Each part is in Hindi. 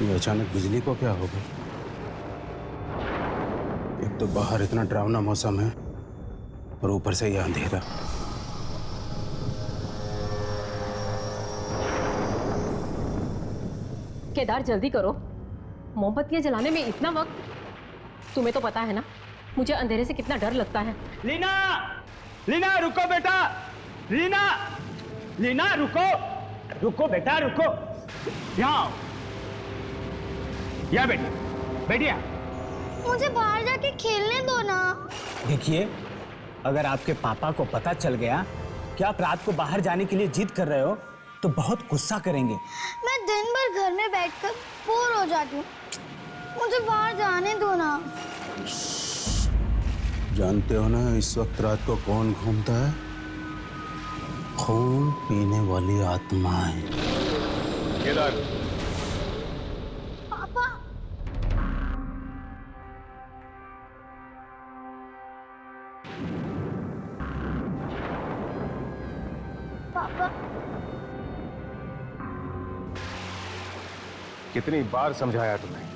ये अचानक बिजली को क्या हो गया? एक तो बाहर इतना डरावना मौसम है और ऊपर से यह अंधेरा। केदार जल्दी करो, मोमबत्तियां जलाने में इतना वक्त। तुम्हें तो पता है ना मुझे अंधेरे से कितना डर लगता है। लीना, लीना रुको बेटा, लीना, लीना रुको, रुको बेटा रुको, यहाँ आओ, यहाँ बैठिए, बैठिए। मुझे बाहर जाके खेलने दो ना। देखिए, अगर आपके पापा को पता चल गया कि आप रात को बाहर जाने के लिए जिद कर रहे हो तो बहुत गुस्सा करेंगे। मैं दिन भर घर में बैठकर बोर हो जाती हूँ, मुझे बाहर जाने दो ना। जानते हो ना इस वक्त रात को कौन घूमता है? खून पीने वाली आत्माएं। केदार, पापा, पापा, कितनी बार समझाया तुम्हें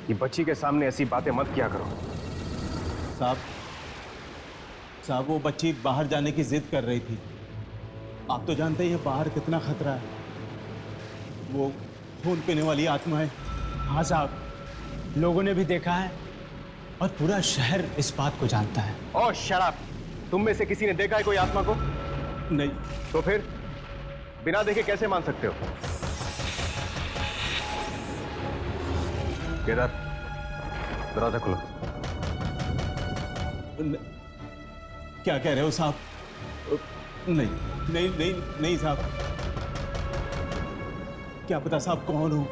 कि बच्ची के सामने ऐसी बातें मत किया करो। साहब वो बच्ची बाहर जाने की जिद कर रही थी। आप तो जानते ही हैं बाहर कितना खतरा है। वो खून पीने वाली आत्मा है। हाँ साहब, लोगों ने भी देखा है और पूरा शहर इस बात को जानता है। और शराब, तुम में से किसी ने देखा है कोई आत्मा को? नहीं। तो फिर बिना देखे कैसे मान सकते हो? केदार, दरवाजा खोलो। क्या कह रहे हो साहब? नहीं नहीं नहीं नहीं साहब, क्या पता साहब कौन हो।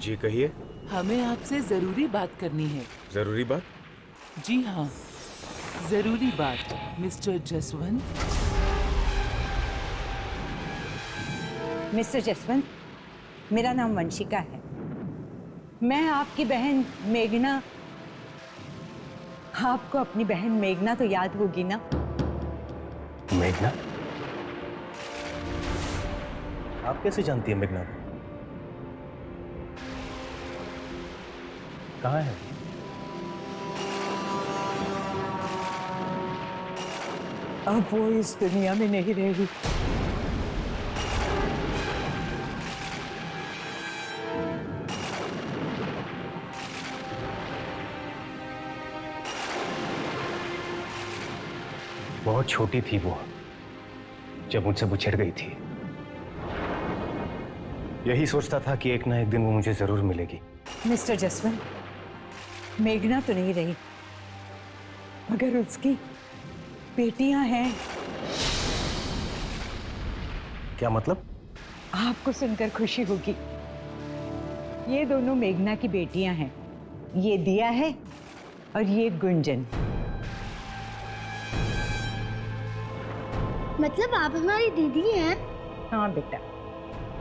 जी कहिए। हमें आपसे जरूरी बात करनी है। जरूरी बात? जी हाँ, जरूरी बात। मिस्टर जसवंत। मिस्टर जसवंत, मेरा नाम वंशिका है। मैं आपकी बहन मेघना। आपको अपनी बहन मेघना तो याद होगी ना? मेघना? आप कैसे जानती हैं मेघना? कहाँ है? अब वो इस दुनिया में नहीं रहेगी। बहुत छोटी थी वो जब मुझसे बिछड़ गई थी। यही सोचता था कि एक ना एक दिन वो मुझे जरूर मिलेगी। मिस्टर जसवंत, मेघना तो नहीं रही, मगर उसकी बेटियां हैं। क्या मतलब? आपको सुनकर खुशी होगी। ये दोनों मेघना की बेटियां हैं। ये दिया है और ये गुंजन। मतलब आप हमारी दीदी हैं? हाँ बेटा,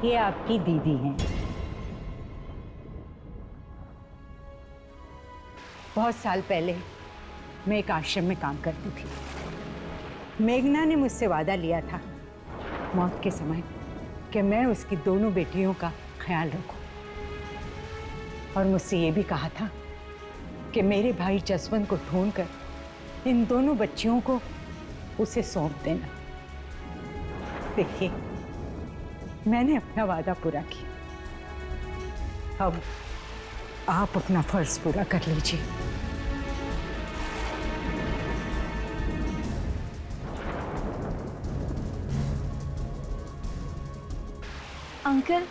ये आपकी दीदी हैं। बहुत साल पहले मैं एक आश्रम में काम करती थी। मेघना ने मुझसे वादा लिया था मौत के समय कि मैं उसकी दोनों बेटियों का ख्याल रखूं, और मुझसे ये भी कहा था कि मेरे भाई जसवंत को ढूंढकर इन दोनों बच्चियों को उसे सौंप देना। देखिए, मैंने अपना वादा पूरा किया। अब आप अपना फर्ज पूरा कर लीजिए। अंकल,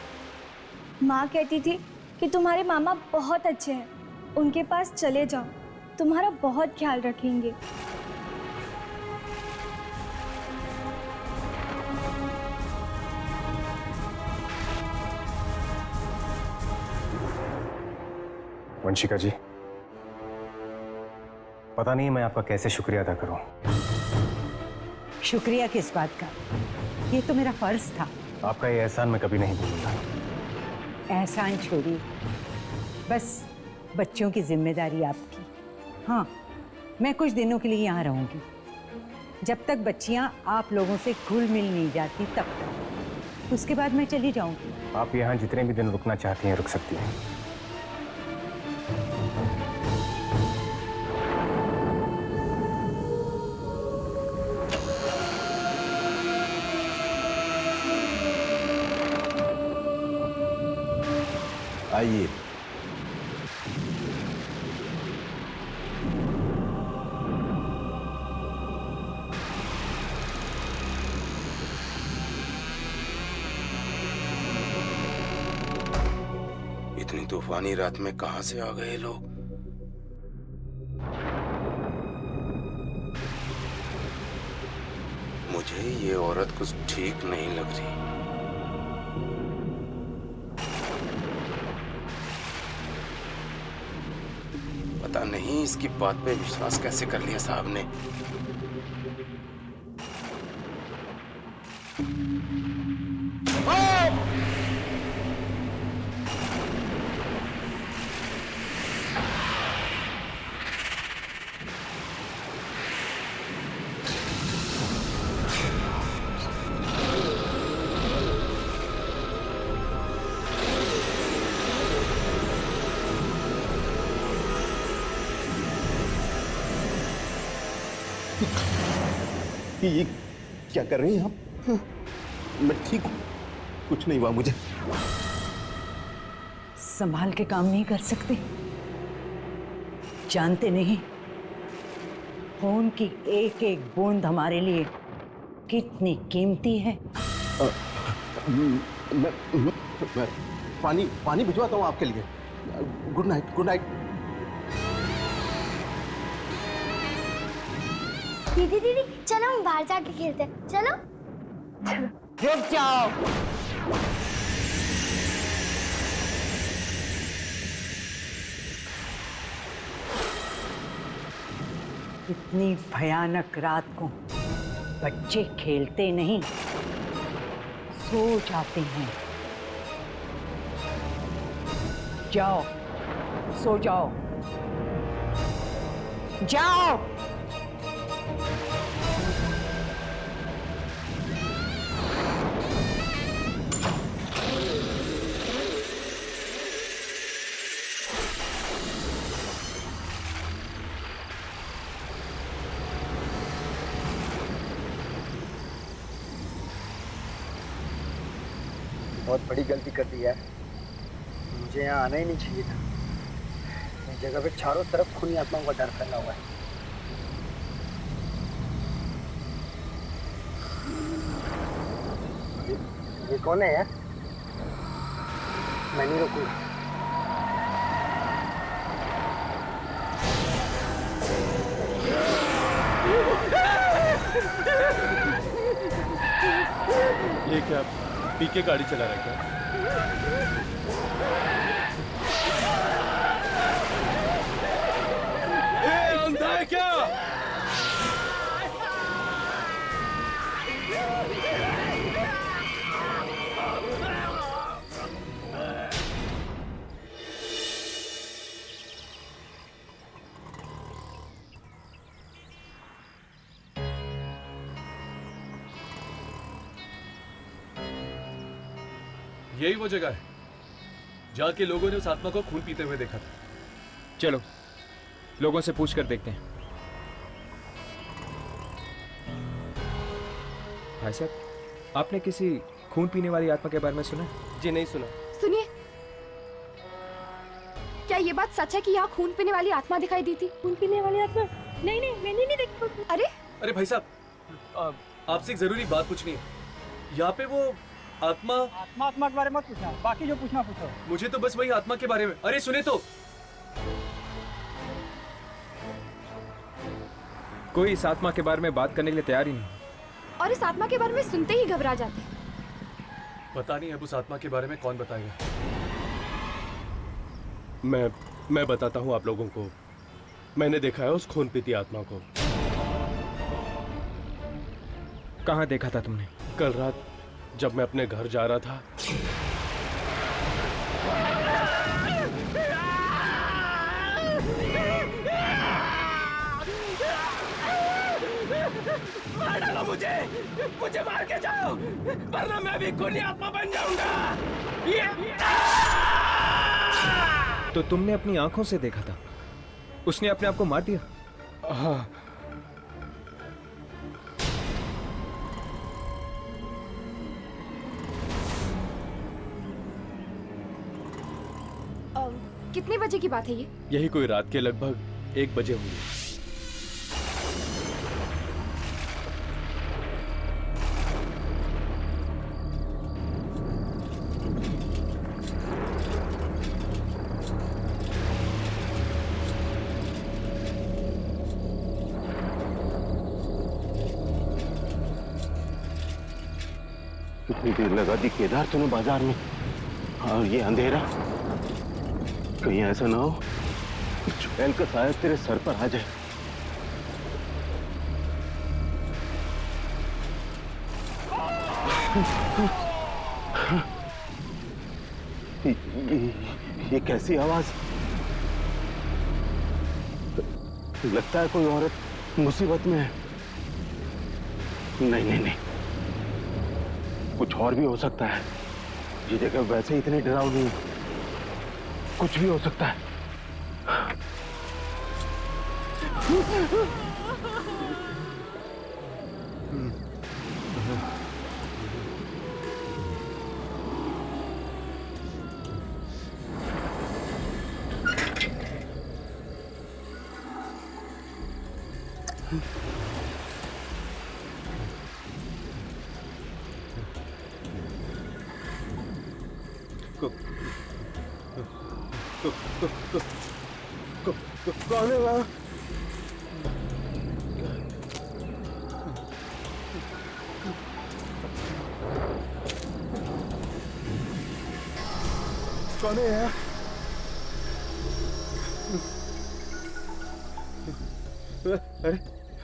माँ कहती थी कि तुम्हारे मामा बहुत अच्छे हैं, उनके पास चले जाओ, तुम्हारा बहुत ख्याल रखेंगे। वंशिका जी, पता नहीं मैं आपका कैसे शुक्रिया अदा करूं। शुक्रिया किस बात का? ये तो मेरा फर्ज था। आपका ये एहसान मैं कभी नहीं भूलूंगा। एहसान छोड़िए, बस बच्चों की जिम्मेदारी आपकी। हाँ, मैं कुछ दिनों के लिए यहाँ रहूँगी, जब तक बच्चियाँ आप लोगों से घुल मिल नहीं जाती तब तक। उसके बाद मैं चली जाऊँगी। आप यहाँ जितने भी दिन रुकना चाहती हैं रुक सकती हैं। आइए। इतनी तूफानी रात में कहां से आ गए लोग? मुझे ये औरत कुछ ठीक नहीं लग रही। पता नहीं इसकी बात पे विश्वास कैसे कर लिया साहब ने। ये क्या कर रही हैं आप? मैं ठीक हूं, कुछ नहीं हुआ मुझे। संभाल के काम नहीं कर सकते? जानते नहीं खून की एक एक बूंद हमारे लिए कितनी कीमती है। मैं पानी भिजवाता हूँ आपके लिए। Good night, good night. दीदी दीदी चलो हम बाहर जाके खेलते हैं। चलो रुक जाओ। इतनी भयानक रात को बच्चे खेलते नहीं, सो जाते हैं। जाओ, सो जाओ, जाओ। बहुत बड़ी गलती कर दी है। मुझे यहाँ आना ही नहीं चाहिए था। इस जगह पे चारों तरफ खूनी आत्माओं का डर फैला हुआ है। ये कौन है यार? मैं नहीं रुकूंगा। ये क्या पी के गाड़ी चला रहा है क्या? अंधा है क्या? यही वो जगह है जहाँ के लोगों ने उस आत्मा को खून पीते हुए देखा था। चलो लोगों से पूछ कर देखते हैं। भाई साहब, आपने किसी खून पीने वाली आत्मा के बारे में सुना? जी नहीं सुना। सुनिए, क्या ये बात सच है कि यहाँ खून पीने वाली आत्मा दिखाई दी थी? खून पीने वाली आत्मा? नहीं नहीं, मैंने नहीं देखी। अरे भाई साहब, आपसे एक जरूरी बात पूछनी है। यहाँ पे वो आत्मा आत्मा के बारे में मत पूछना, बाकी जो पूछना पूछो। मुझे तो बस वही आत्मा के बारे में। अरे सुने तो। कोई इस आत्मा के बारे में बात करने के लिए तैयार ही नहीं। और इस आत्मा के बारे में सुनते ही घबरा जाते हैं। पता नहीं अब उस आत्मा के बारे में कौन बताएगा। मैं बताता हूँ आप लोगों को। मैंने देखा है उस खून पीती आत्मा को। कहाँ देखा था तुमने? कल रात जब मैं अपने घर जा रहा था। मार डालो मुझे मार के जाओ, वरना मैं भी खूनी आत्मा बन जाऊंगा। तो तुमने अपनी आंखों से देखा था? उसने अपने आप को मार दिया? हाँ। कितने बजे की बात है ये? यही कोई रात के लगभग 1 बजे होंगे। कितनी देर लगा दी केदार तुम्हें बाजार में, और ये अंधेरा। कहीं ऐसा ना हो चुड़ैल का साया तेरे सर पर आ जाए। ये कैसी आवाज? लगता है कोई औरत मुसीबत में है। नहीं नहीं नहीं, कुछ और भी हो सकता है। ये जगह वैसे ही इतनी डरावनी है, कुछ भी हो सकता है। कौन है वहाँ? कौन है यार?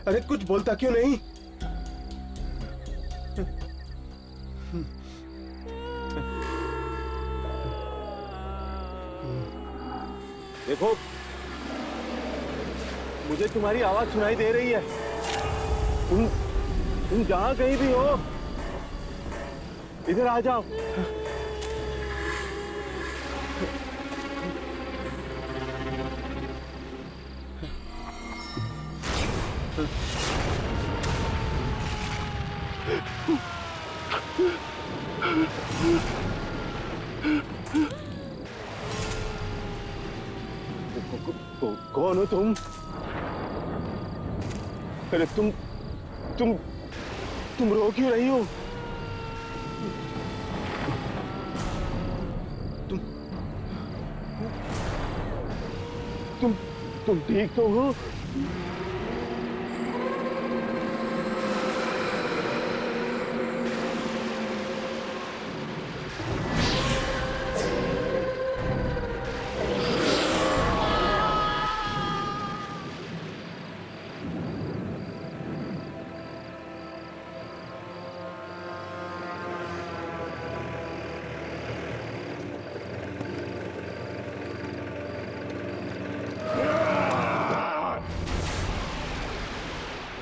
अरे कुछ बोलता क्यों नहीं? देखो, मुझे तुम्हारी आवाज सुनाई दे रही है। तुम जहां कहीं भी हो, इधर आ जाओ। कौन हो तुम? अरे तुम रो क्यों रही हो? तुम ठीक तो हो?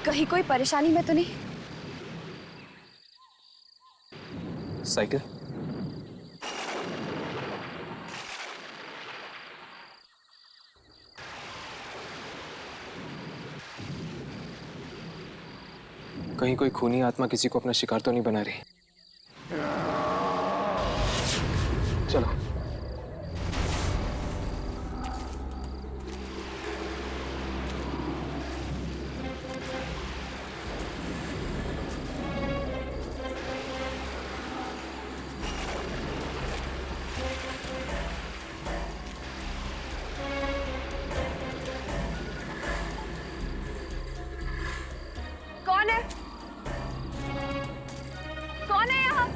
कहीं कोई परेशानी में तो नहीं? साइकिल? कहीं कोई खूनी आत्मा किसी को अपना शिकार तो नहीं बना रही? चलो। कौन है? कौन है यहाँ?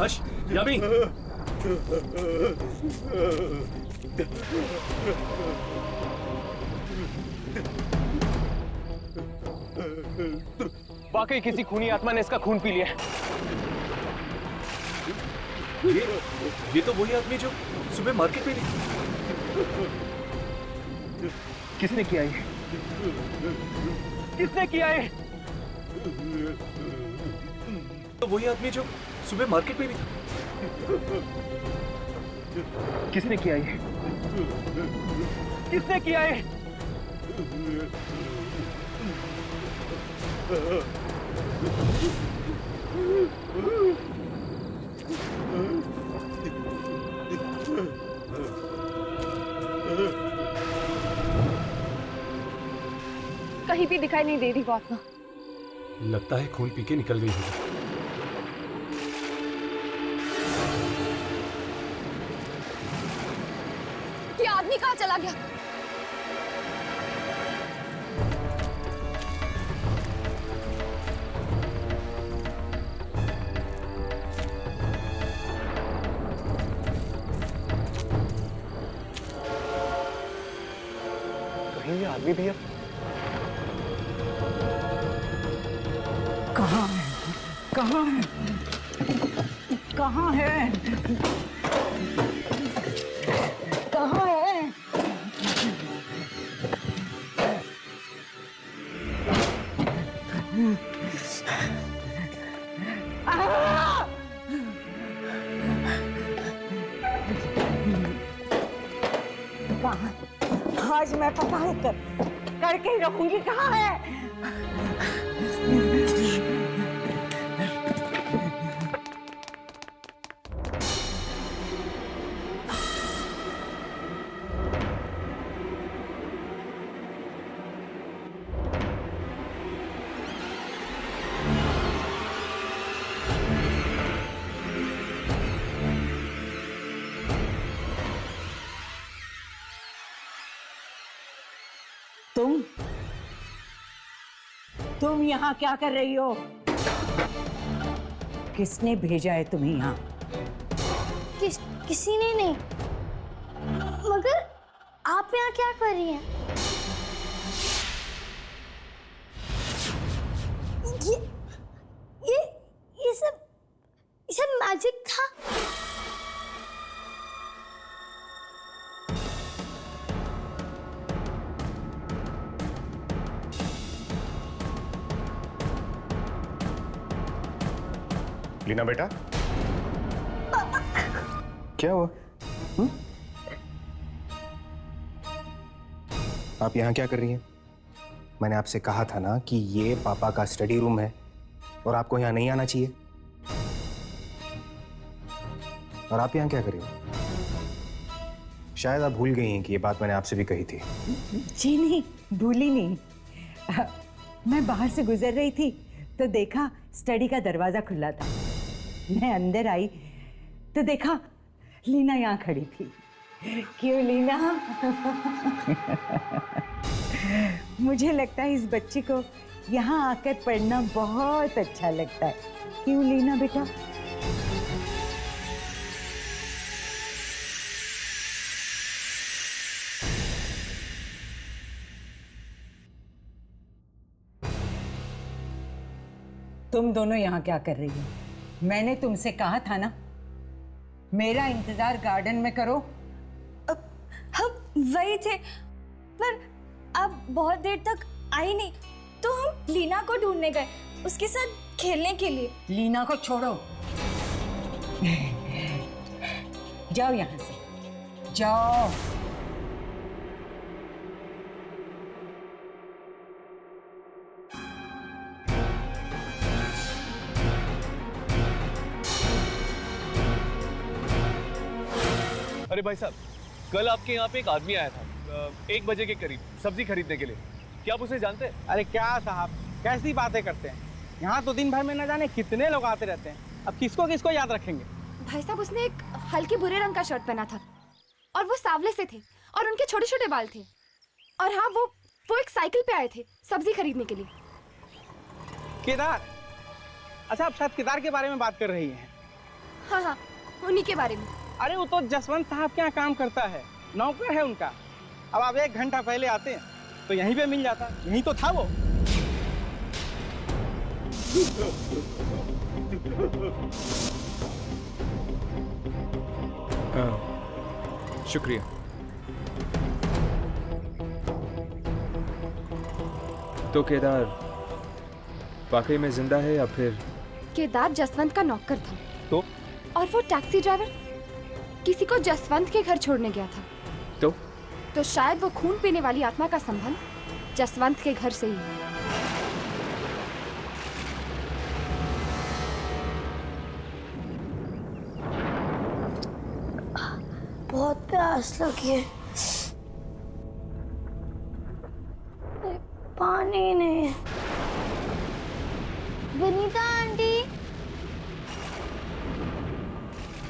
हर्ष, यामी। वाकई किसी खूनी आत्मा ने इसका खून पी लिया। ये तो वही आदमी जो सुबह मार्केट में नहीं। किसने किया ये? किसने किया ये? तो वही आदमी जो सुबह मार्केट में भी था। किसने किया ये? किसने किया ये? कहीं भी दिखाई नहीं दे रही वो आत्मा। लगता है खून पी के निकल गई होगी। ये आदमी कहाँ चला गया? कहीं ये आदमी भी है? कहाँ है? कहाँ है? कहाँ है? कहाँ है? कहाँ? आज मैं पता करके ही रखूंगी। कहाँ है? तुम यहाँ क्या कर रही हो? किसने भेजा है तुम्हें यहाँ? किसी ने नहीं। मगर आप यहाँ क्या कर रही हैं? ये सब मैजिक था। लीना बेटा, क्या हुआ? आप यहाँ क्या कर रही हैं? मैंने आपसे कहा था ना कि ये पापा का स्टडी रूम है और आपको यहाँ नहीं आना चाहिए। और आप यहाँ क्या कर रही हो? शायद आप भूल गई हैं कि ये बात मैंने आपसे भी कही थी। जी नहीं, भूली नहीं। मैं बाहर से गुजर रही थी तो देखा स्टडी का दरवाजा खुला था। मैं अंदर आई तो देखा लीना यहाँ खड़ी थी। क्यों लीना? मुझे लगता है इस बच्ची को यहाँ आकर पढ़ना बहुत अच्छा लगता है। क्यों लीना बेटा? तुम दोनों यहाँ क्या कर रही हो? मैंने तुमसे कहा था ना मेरा इंतजार गार्डन में करो। हम वही थे, पर अब बहुत देर तक आई नहीं तो हम लीना को ढूंढने गए, उसके साथ खेलने के लिए। लीना को छोड़ो, जाओ यहाँ से, जाओ। अरे भाई साहब, कल आपके यहाँ पे एक आदमी आया था 1 बजे के करीब सब्जी खरीदने के लिए। क्या आप उसे जानते हैं? अरे क्या साहब, कैसी बातें करते हैं? यहाँ तो दिन भर में न जाने कितने लोग आते रहते हैं। अब किसको किसको याद रखेंगे? भाई साहब, उसने एक हल्के भूरे रंग का शर्ट पहना था और वो सांवले से थे और उनके छोटे छोटे बाल थे। और हाँ, वो एक साइकिल पे आए थे सब्जी खरीदने के लिए। केदार। अच्छा, आप शायद केदार के बारे में बात कर रही हैं। हाँ हाँ, उन्हीं के बारे में। अरे वो तो जसवंत साहब के यहाँ काम करता है, नौकर है उनका। अब आप 1 घंटा पहले आते तो यहीं पे मिल जाता, यहीं तो था वो। शुक्रिया। तो केदार वाकई में जिंदा है या फिर? केदार जसवंत का नौकर था। तो? और वो टैक्सी ड्राइवर किसी को जसवंत के घर छोड़ने गया था। तो शायद वो खून पीने वाली आत्मा का संबंध जसवंत के घर से ही है। बहुत प्यास लगी है, पानी नहीं है। विनीता आंटी,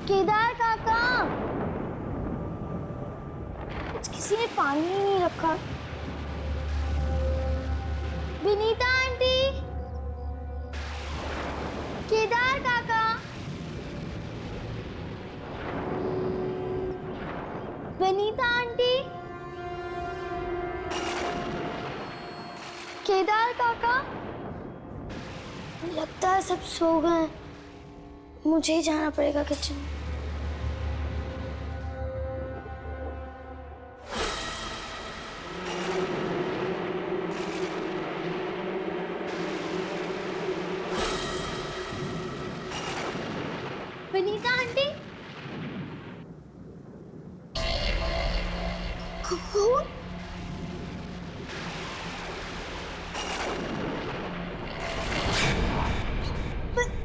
केदार काका, किसी ने पानी ही नहीं रखा। विनीता आंटी, केदार काका, विनीता आंटी, केदार काका। लगता है सब सो गए, मुझे ही जाना पड़ेगा किचन में। विनीता आंटी, कौन?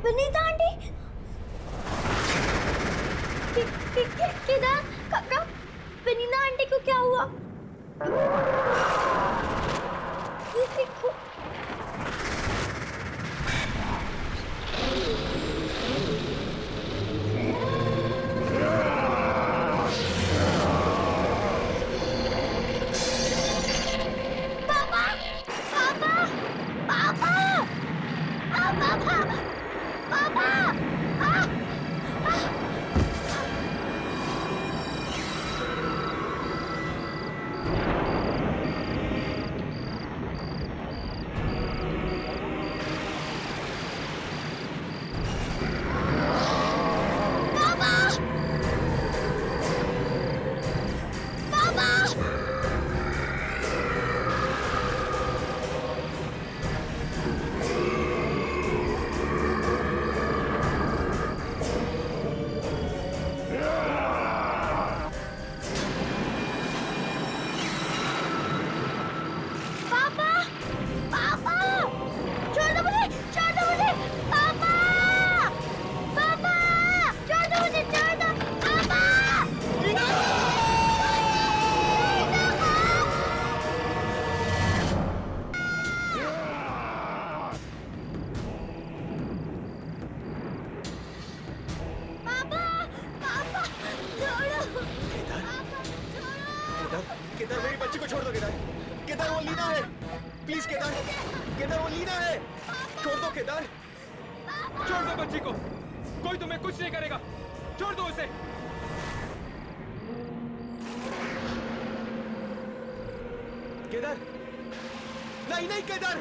विनीता आंटी, केदार काका, विनीता आंटी को क्या हुआ? केदार, मेरी बच्ची को छोड़ दो। केदार, केदार वो लीना है, प्लीज केदार, केदार वो लीना है, छोड़ दो केदार, छोड़ दो बच्ची को, कोई तुम्हें कुछ नहीं करेगा, छोड़ दो उसे। केदार, नहीं नहीं केदार,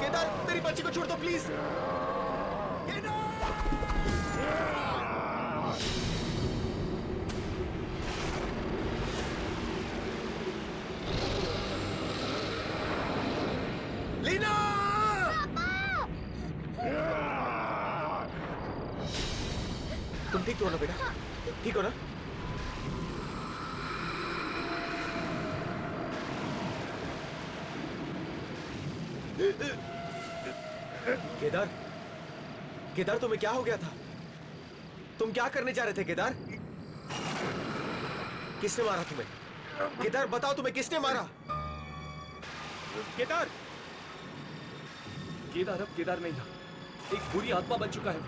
केदार मेरी बच्ची को छोड़ दो प्लीज। लीना! तुम ठीक हो ना बेटा? ठीक हो ना? केदार, केदार तुम्हें क्या हो गया था? तुम क्या करने जा रहे थे केदार? किसने मारा तुम्हें? केदार बताओ, तुम्हें किसने मारा? केदार, केदार अब केदार नहीं था, एक बुरी आत्मा बन चुका है।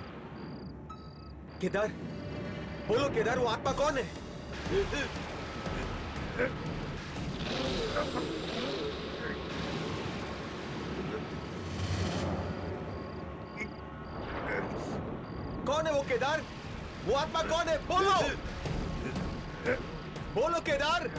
केदार, बोलो केदार, वो आत्मा कौन है? केदार, वो आत्मा कौन है? बोलो, बोलो Kedar.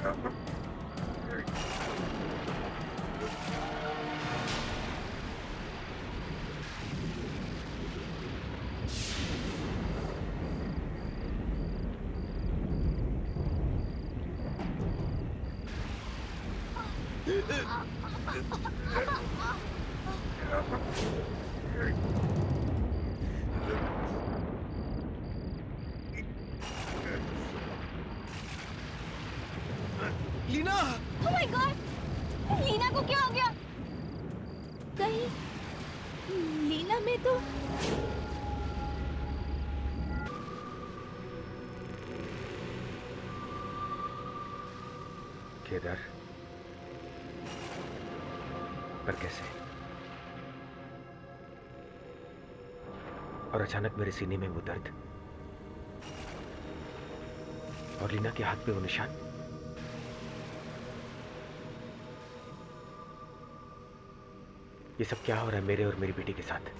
Leena! Oh my God! Leena को क्या हो गया? कहीं लीना में तो केदार, पर कैसे? और अचानक मेरे सीने में वो दर्द और लीना के हाथ पे वो निशान। ये सब क्या हो रहा है मेरे और मेरी बेटी के साथ?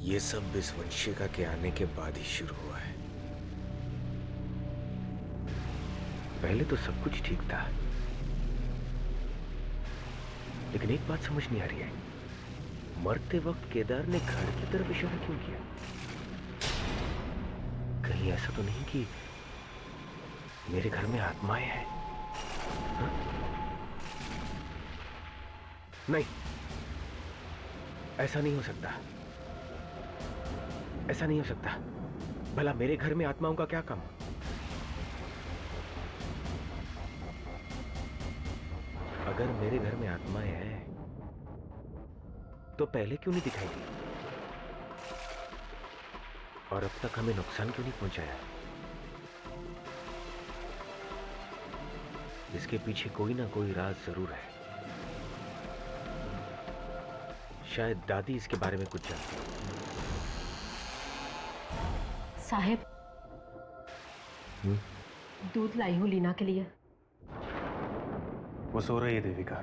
ये सब इस वंशिका के आने के बाद ही शुरू हुआ है। पहले तो सब कुछ ठीक था, लेकिन एक बात समझ नहीं आ रही है, मरते वक्त केदार ने घर की तरफ इशारा क्यों किया? कहीं ऐसा तो नहीं कि मेरे घर में आत्माएं हैं? हा? नहीं, ऐसा नहीं हो सकता, ऐसा नहीं हो सकता। भला मेरे घर में आत्माओं का क्या काम? अगर मेरे घर में आत्माएं हैं तो पहले क्यों नहीं दिखाई दी? और अब तक हमें नुकसान क्यों नहीं पहुंचाया? इसके पीछे कोई ना कोई राज जरूर है। शायद दादी इसके बारे में कुछ जानती है। साहेब, दूध लाई हूं लीना के लिए। वो सो रही है देविका।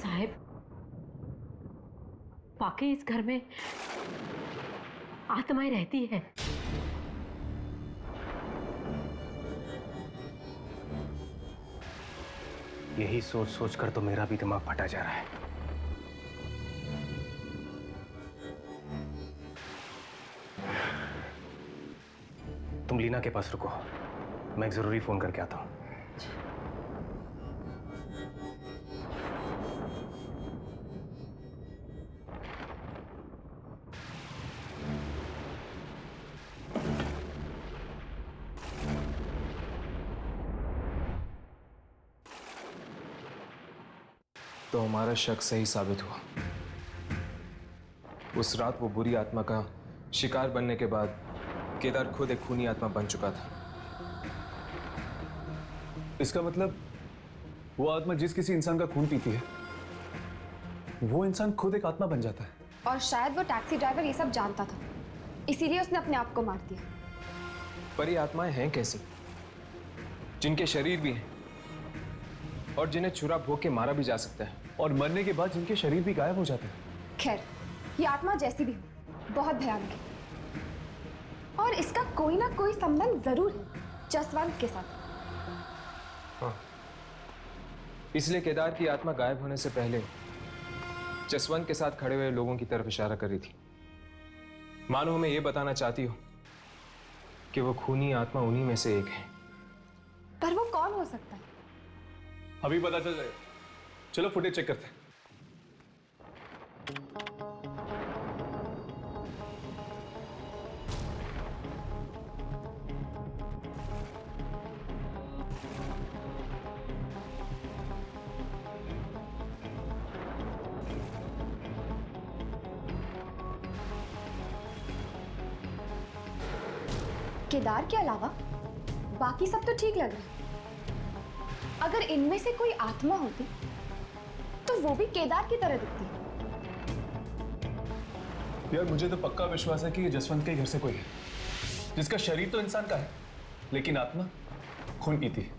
साहेब, वाकई इस घर में आत्माएं रहती हैं। यही सोच सोच कर तो मेरा भी दिमाग फटा जा रहा है। तुम लीना के पास रुको, मैं एक जरूरी फोन करके आता हूं। तो हमारा शक सही साबित हुआ। उस रात वो बुरी आत्मा का शिकार बनने के बाद केदार खुद एक खूनी आत्मा बन चुका था। इसका मतलब वो आत्मा जिस किसी इंसान का खून पीती है, वो इंसान खुद एक आत्मा बन जाता है। और शायद वो टैक्सी ड्राइवर ये सब जानता था, इसीलिए उसने अपने आप को मार दिया। पर ये आत्माएं हैं कैसी, जिनके शरीर भी हैं और जिन्हें छुरा भोग के मारा भी जा सकता है, और मरने के बाद जिनके शरीर भी गायब हो जाते हैं। खैर, ये आत्मा जैसी भी हो, बहुत भयानक है और इसका कोई ना कोई संबंध जरूर है जसवंत के साथ। हाँ। इसलिए केदार की आत्मा गायब होने से पहले जसवंत के साथ खड़े हुए लोगों की तरफ इशारा कर रही थी। मानो हमें यह बताना चाहती हो कि वो खूनी आत्मा उन्हीं में से एक है। पर वो कौन हो सकता है? अभी पता चल जाएगा। चलो फुटेज चेक करते हैं। केदार के अलावा बाकी सब तो ठीक लग रहा है। अगर इनमें से कोई आत्मा होती तो वो भी केदार की तरह दिखती। यार मुझे तो पक्का विश्वास है कि ये जसवंत के घर से कोई है, जिसका शरीर तो इंसान का है लेकिन आत्मा खून पीती है।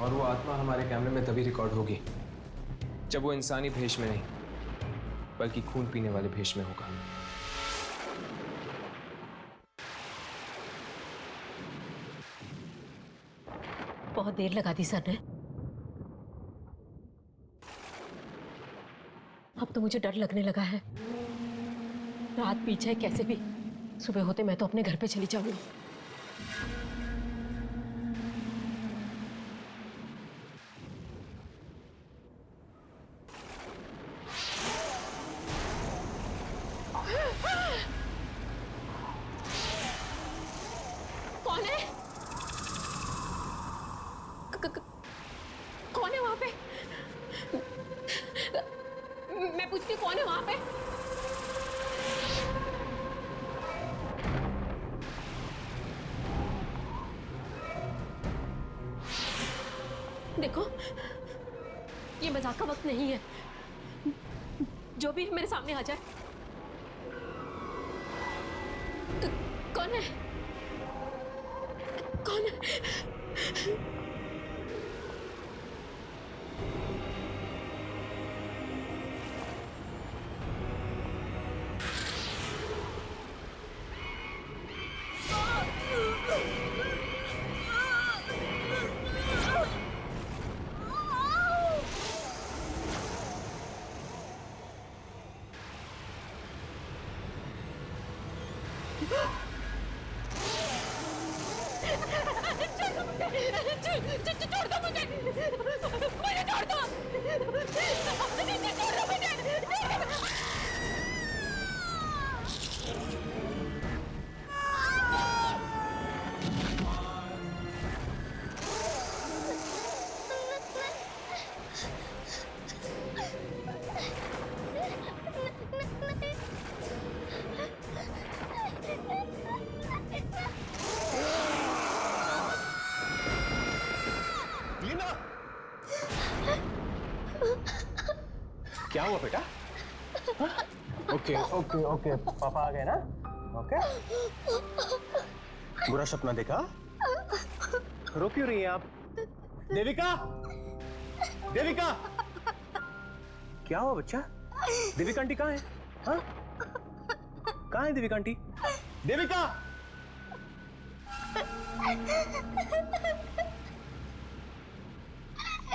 और वो आत्मा हमारे कैमरे में तभी रिकॉर्ड होगी जब वो इंसानी भेष में नहीं बल्कि खून पीने वाले भेष में होगा। बहुत देर लगा दी सर ने। अब तो मुझे डर लगने लगा है। रात बीच है कैसे भी, सुबह होते मैं तो अपने घर पे चली जाऊंगी। कौन है? कौन है वहां पे? मैं पूछती हूँ कौन है वहां पे? देखो, ये मजाक का वक्त नहीं है। जो भी मेरे सामने आ जाए। कौन है? कौन है? छोड़ दो मुझे, मुझे छोड़ दो, छोड़ दो मुझे। क्या हुआ बेटा? ओके ओके ओके, पापा आ गए ना? ओके, बुरा सपना देखा? रो क्यों रही हैं आप? देविका, देविका, क्या हुआ बच्चा? देविका आंटी कहाँ है? हाँ? कहाँ है Devika aunty? Devika!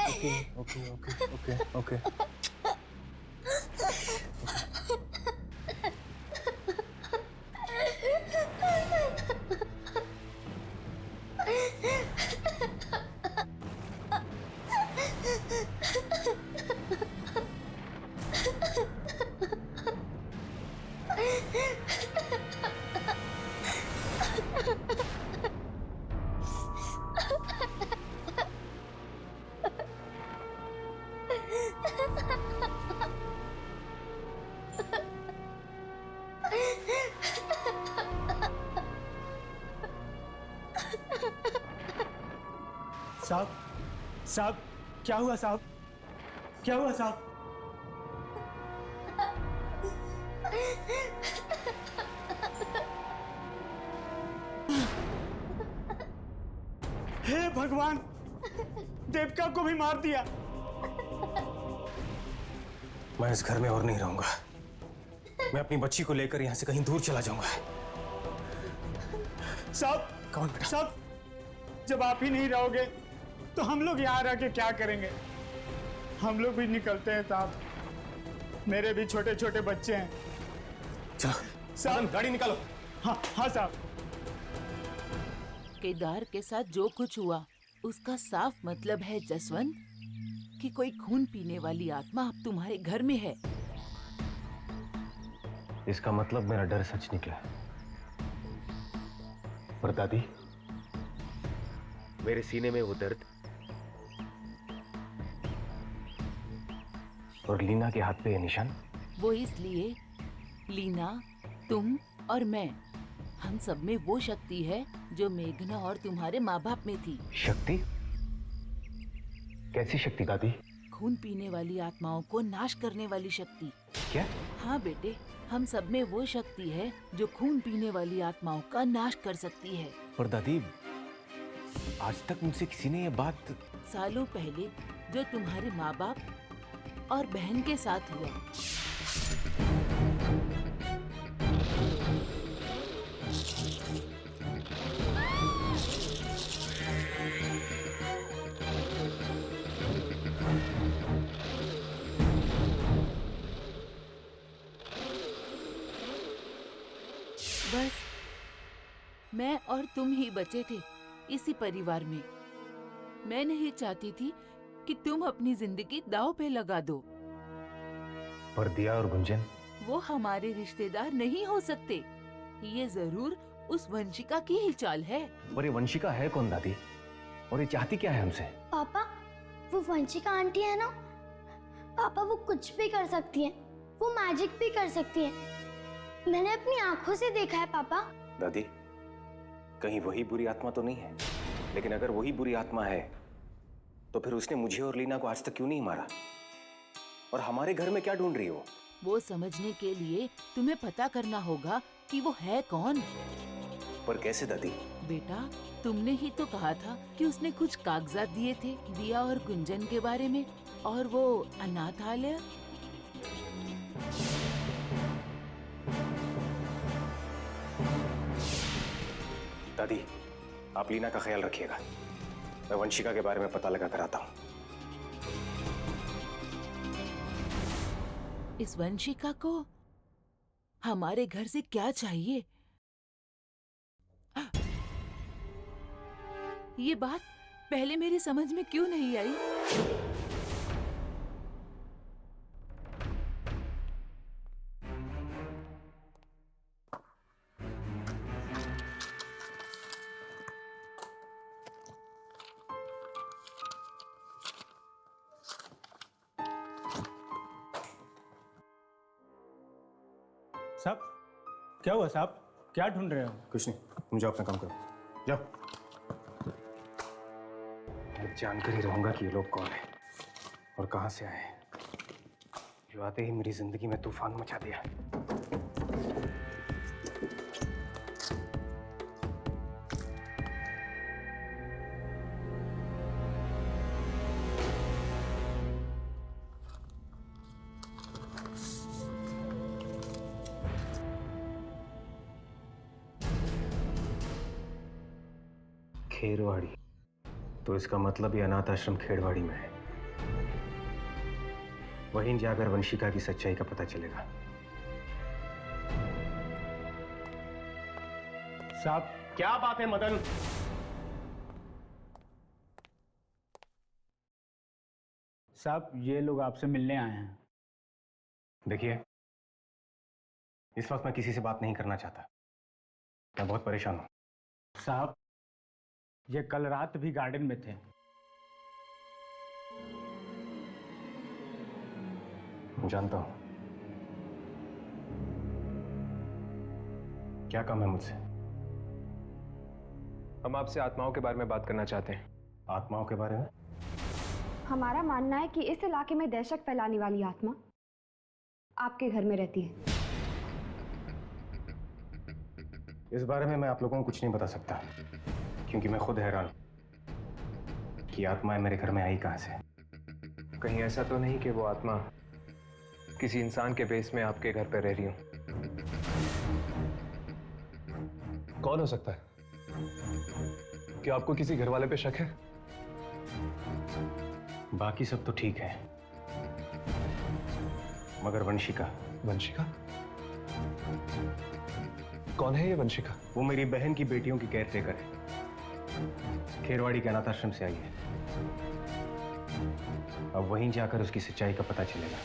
Okay okay okay okay okay. साहब, साहब, क्या हुआ साहब? क्या हुआ साहब? हे भगवान, देविका को भी मार दिया। मैं इस घर में और नहीं रहूंगा। मैं अपनी बच्ची को लेकर यहां से कहीं दूर चला जाऊंगा। साहब, कौन बेटा? साहब, जब आप ही नहीं रहोगे तो हम लोग यहाँ रह के क्या करेंगे? हम लोग भी निकलते हैं साहब। मेरे भी छोटे छोटे बच्चे हैं। चलो साहब, गाड़ी निकालो। हाँ हाँ साहब। केदार के साथ जो कुछ हुआ उसका साफ मतलब है जसवंत कि कोई खून पीने वाली आत्मा अब तुम्हारे घर में है। इसका मतलब मेरा डर सच निकला। पर दादी, मेरे सीने में वो दर्द और लीना के हाथ पे ये निशान, वो इसलिए लीना, तुम और मैं, हम सब में वो शक्ति है जो मेघना और तुम्हारे माँ बाप में थी। शक्ति? कैसी शक्ति दादी? खून पीने वाली आत्माओं को नाश करने वाली शक्ति। क्या? हाँ बेटे, हम सब में वो शक्ति है जो खून पीने वाली आत्माओं का नाश कर सकती है। पर दादी, आज तक मुझसे किसी ने ये बात... सालों पहले जो तुम्हारे माँ बाप और बहन के साथ हुआ। बस मैं और तुम ही बचे थे इसी परिवार में। मैं नहीं चाहती थी कि तुम अपनी जिंदगी दांव पे लगा दो। पर दिया और गुंजन? वो हमारे रिश्तेदार नहीं हो सकते। ये जरूर उस वंशिका की ही चाल है। पर ये वंशिका है कौन दादी? और ये चाहती क्या है हमसे? पापा, वो वंशिका आंटी है ना, पापा वो कुछ भी कर सकती है, वो मैजिक भी कर सकती है। मैंने अपनी आंखों से देखा है पापा। दादी, कहीं वही बुरी आत्मा तो नहीं है? लेकिन अगर वही बुरी आत्मा है तो फिर उसने मुझे और लीना को आज तक क्यों नहीं मारा? और हमारे घर में क्या ढूंढ रही हो? वो समझने के लिए तुम्हें पता करना होगा कि वो है कौन। पर कैसे दादी? बेटा, तुमने ही तो कहा था कि उसने कुछ कागजात दिए थे दिया और गुंजन के बारे में, और वो अनाथालय। दादी, आप लीना का ख्याल रखिएगा। मैं वंशिका के बारे में पता लगा कर आता हूँ। इस वंशिका को हमारे घर से क्या चाहिए? ये बात पहले मेरी समझ में क्यों नहीं आई? साहब, क्या हुआ साहब? क्या ढूंढ रहे हो? कुछ नहीं, तुम जाओ अपना काम करो, जाओ। मैं जानकर ही रहूंगा कि ये लोग कौन है और कहां से आए हैं, जो आते ही मेरी जिंदगी में तूफान मचा दिया। खेरवाड़ी, तो इसका मतलब ये अनाथ आश्रम खेरवाड़ी में है। वहीं जाकर वंशिका की सच्चाई का पता चलेगा। साहब, क्या बात है मदन? साहब, ये लोग आपसे मिलने आए हैं। देखिए, इस वक्त मैं किसी से बात नहीं करना चाहता। मैं बहुत परेशान हूं। साहब, ये कल रात भी गार्डन में थे। जानता हूं। क्या काम है मुझसे? हम आपसे आत्माओं के बारे में बात करना चाहते हैं। आत्माओं के बारे में? हमारा मानना है कि इस इलाके में दहशत फैलाने वाली आत्मा आपके घर में रहती है। इस बारे में मैं आप लोगों को कुछ नहीं बता सकता, क्योंकि मैं खुद हैरान हूं कि आत्माएं मेरे घर में आई कहां से। कहीं ऐसा तो नहीं कि वो आत्मा किसी इंसान के बेस में आपके घर पर रह रही हो? कौन हो सकता है? क्या आपको किसी घर वाले पे शक है? बाकी सब तो ठीक है, मगर वंशिका। वंशिका? कौन है ये वंशिका? वो मेरी बहन की बेटियों की केयर टेकर है। खेरवाड़ी के अनाथ आश्रम से आई है। अब वहीं जाकर उसकी सच्चाई का पता चलेगा।